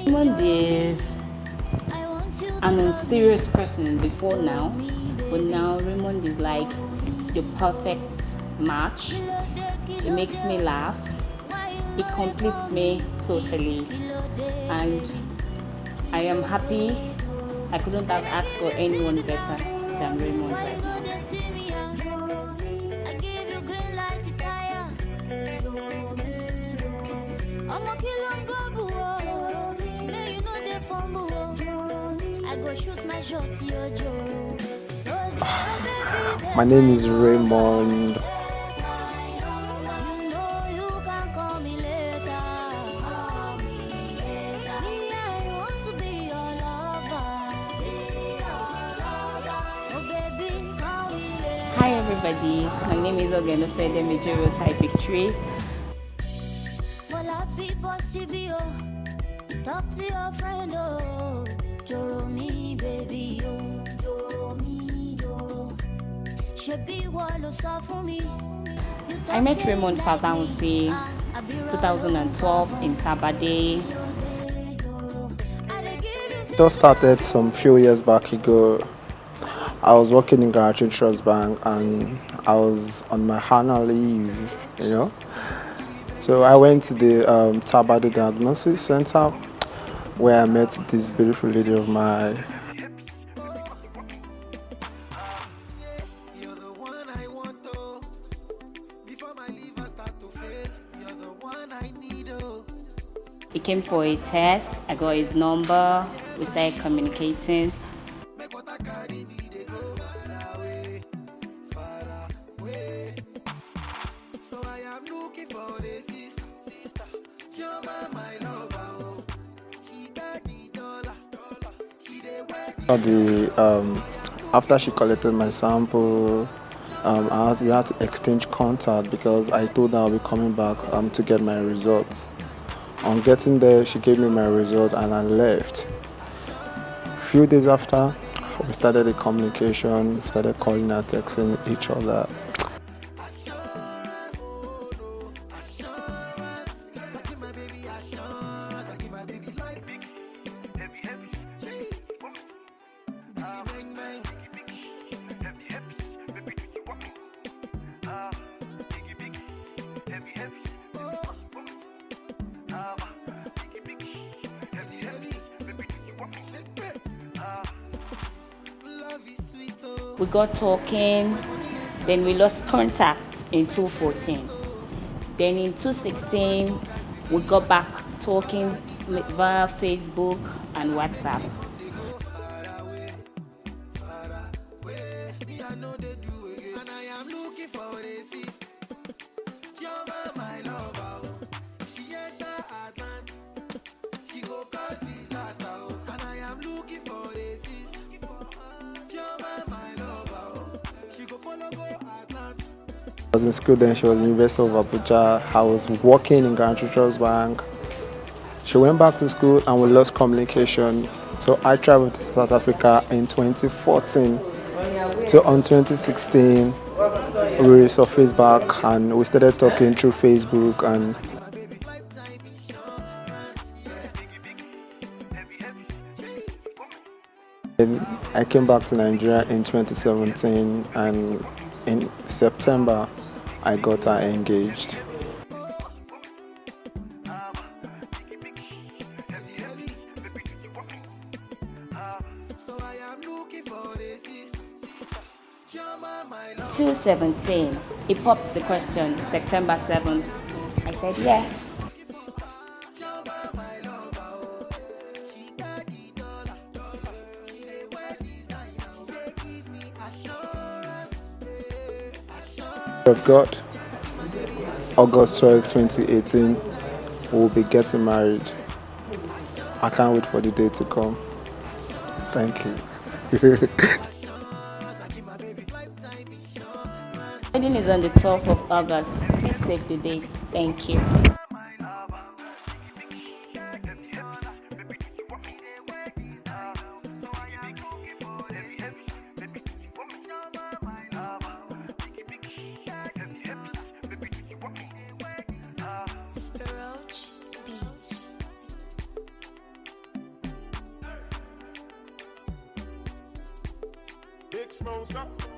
Raymond is an unserious person before now, but now Raymond is like the perfect match. It makes me laugh. It completes me totally, and I am happy. I couldn't have asked for anyone better than Raymond right now. My name is Raymond. Hi everybody, my name is Ogenofede Mejuro Type Victory. Talk to your friend, oh, Joro me, baby, oh, Joro me, Joro. Shebi walo so for me. I met Raymond Fabansi 2012 in Tabade. It all started some few years back ago. I was working in Guaranty Trust Bank and I was on my annual leave. So I went to the Tabade Diagnosis Center where I met this beautiful lady of mine. He came for a test. I got his number. We started communicating. After she collected my sample, we had to exchange contact because I told her I'll be coming back to get my results. On getting there, she gave me my result and I left. A few days after, we started a communication, we started calling and texting each other. We got talking, then we lost contact in 2014. Then in 2016, we got back talking via Facebook and WhatsApp. I was in school then, she was in University of Abuja. I was working in Guaranty Trust Bank. She went back to school and we lost communication. So I traveled to South Africa in 2014. So on 2016, we resurfaced back and we started talking through Facebook and I came back to Nigeria in 2017 and in September I got her engaged. In 2017, he popped the question, September 7th. I said yes. Of God, August 12, 2018, we'll be getting married. I can't wait for the day to come. Thank you. Wedding is on the 12th of August. Please save the date. Thank you. Roach Beats. closer.